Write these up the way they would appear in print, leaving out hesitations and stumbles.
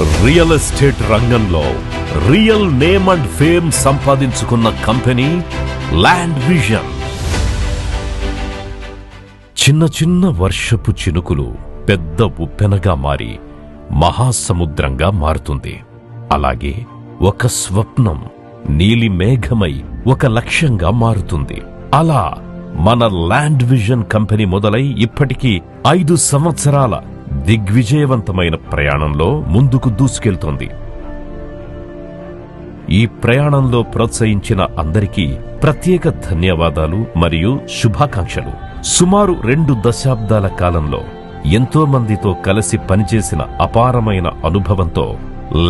Real estate రంగంలో real name and fame సంపాదించుకున్న company land vision. చిన్న చిన్న వర్షపు చినుకులు పెద్ద ఉప్పెనగా మారి మహాసముద్రంగా మారుతుంది. అలాగే ఒక స్వప్నం నీలి మేఘమై ఒక లక్ష్యంగా మారుతుంది. అలా మన ల్యాండ్ విజన్ కంపెనీ మొదలై ఇప్పటికీ 5 సంవత్సరాల దిగ్విజయవంతమైన ప్రయాణంలో ముందుకు దూసుకెళ్తోంది. ఈ ప్రయాణంలో ప్రోత్సహించిన అందరికీ ప్రత్యేక ధన్యవాదాలు మరియు శుభాకాంక్షలు. సుమారు 2 దశాబ్దాల కాలంలో ఎంతో మందితో కలిసి పనిచేసిన అపారమైన అనుభవంతో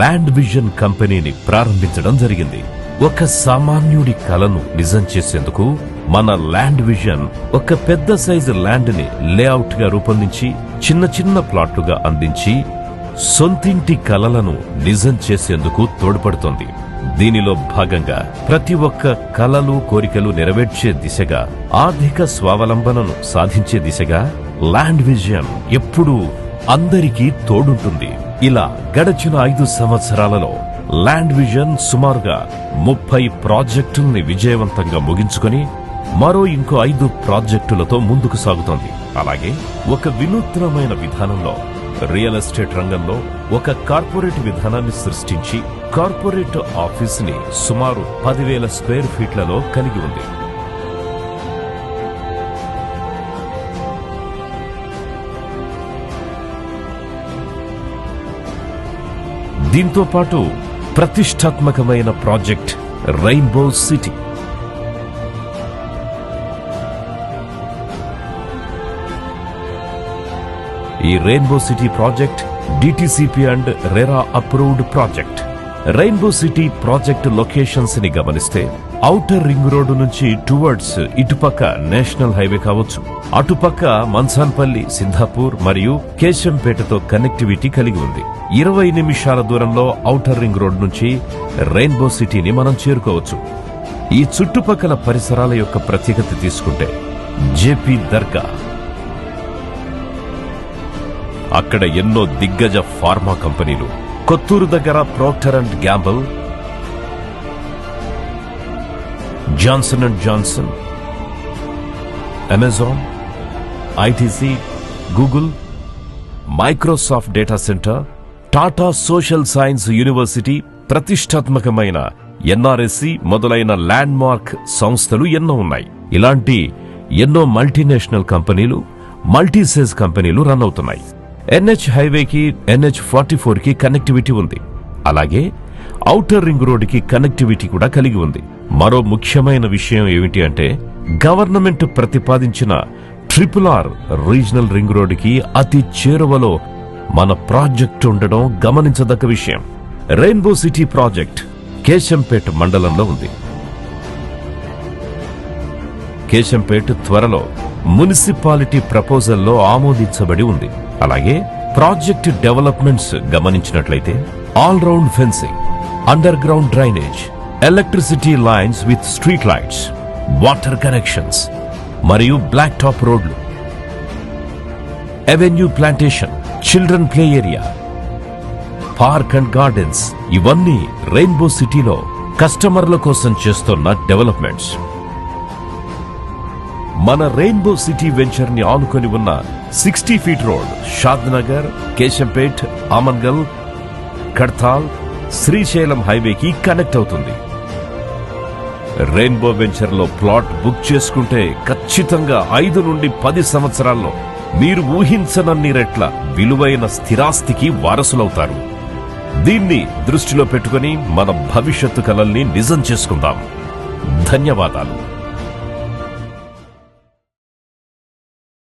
ల్యాండ్ విజన్ కంపెనీని ప్రారంభించడం జరిగింది. ఒక సామాన్యుడి కలను నిజం చేసేందుకు మన ల్యాండ్ విజన్ ఒక పెద్ద సైజు ల్యాండ్ ని లేఅవుట్ గా రూపొందించి చిన్న చిన్న ప్లాట్లుగా అందించి సొంతింటి కలలను నిజం చేసేందుకు తోడ్పడుతోంది. దీనిలో భాగంగా ప్రతి ఒక్క కలలు కోరికలు నెరవేర్చే దిశగా, ఆర్థిక స్వావలంబనను సాధించే దిశగా ల్యాండ్ విజన్ ఎప్పుడూ అందరికీ తోడుంటుంది. ఇలా గడచిన 5 సంవత్సరాలలో ల్యాండ్ విజన్ సుమారుగా 30 ప్రాజెక్టుల్ని విజయవంతంగా ముగించుకొని మరో ఇంకో 5 ప్రాజెక్టులతో ముందుకు సాగుతోంది. అలాగే ఒక వినూత్నమైన విధానంలో రియల్ ఎస్టేట్ రంగంలో ఒక కార్పొరేట్ విధానాన్ని సృష్టించి కార్పొరేట్ ఆఫీస్ ని సుమారు 10,000 స్క్వేర్ ఫీట్లలో కలిగి ఉంది. దీంతో పాటు ప్రతిష్టాత్మకమైన ప్రాజెక్ట్ రెయిన్బో సిటీ. ఈ rainbow city project DTCP and RERA approved project. Rainbow city project locations ని గమనిస్తే ఔటర్ రింగ్ రోడ్డు నుంచి టువర్డ్స్ ఇటుపక్క నేషనల్ హైవే కావచ్చు, అటుపక్క మన్సాన్పల్లి, సింధాపూర్ మరియు కేశంపేటతో కనెక్టివిటీ కలిగి ఉంది. 20 నిమిషాల దూరంలో ఔటర్ రింగ్ రోడ్ నుంచి రెయిన్బో సిటీని మనం చేరుకోవచ్చు. ఈ చుట్టుపక్కల పరిసరాల యొక్క ప్రత్యేకత తీసుకుంటే జేపీ దర్గా, అక్కడ ఎన్నో దిగ్గజ ఫార్మా కంపెనీలు, కొత్తూరు దగ్గర Procter and Gamble, Johnson and Johnson, Amazon, ITC, Google, Microsoft data centre, Tata social science university, ప్రతిష్టాత్మకమైన ఎన్ఆర్ఎస్సి మొదలైన ల్యాండ్ మార్క్ సంస్థలు ఎన్నో ఉన్నాయి. ఇలాంటి ఎన్నో మల్టీనేషనల్ కంపెనీలు, మల్టీసేజ్ కంపెనీలు రన్ అవుతున్నాయి. ఎన్హెచ్ హైవేకి, NH44 కి కనెక్టివిటీ ఉంది. అలాగే ఔటర్ రింగ్ రోడ్ కి కనెక్టివిటీ కూడా కలిగి ఉంది. మరో ముఖ్యమైన విషయం ఏమిటి అంటే గవర్నమెంట్ ప్రతిపాదించిన RRR రీజనల్ రింగ్ రోడ్ కి అతి చేరువలో మన ప్రాజెక్టు ఉండడం గమనించదగ్గ విషయం. రెయిన్బో సిటీ ప్రాజెక్ట్ కేశంపేట మండలంలో ఉంది. కేశంపేట త్వరలో మున్సిపాలిటీ ప్రపోజల్లో ఆమోదించబడి ఉంది. అలాగే ప్రాజెక్ట్ డెవలప్మెంట్స్ గమనించినట్లయితే all round fencing, under ground drainage, electricity lines with street lights, water connections మరియు బ్లాక్ టాప్ రోడ్లు, avenue plantation, children play area, park and gardens, ఇవన్నీ రెయిన్బో సిటీలో కస్టమర్ల కోసం చేస్తున్న డెవలప్మెంట్స్. మన రెయిన్బో సిటీ వెంచర్ ని ఆనుకొని ఉన్న 60 ఫీట్ రోడ్ షాద్నగర్, కేశంపేట్, ఆమన్గల్, కడ్తాల్, శ్రీశైలం హైవేకి కనెక్ట్ అవుతుంది. రెయిన్బో వెంచర్ లో ప్లాట్ బుక్ చేసుకుంటే ఖచ్చితంగా 5 నుండి 10 సంవత్సరాల్లో మీరు ఊహించనన్ని రెట్ల విలువైన స్థిరాస్తికి వారసులవుతారు. దీన్ని దృష్టిలో పెట్టుకుని మన భవిష్యత్తు కలల్ని నిజం చేసుకుందాం. ధన్యవాదాలు.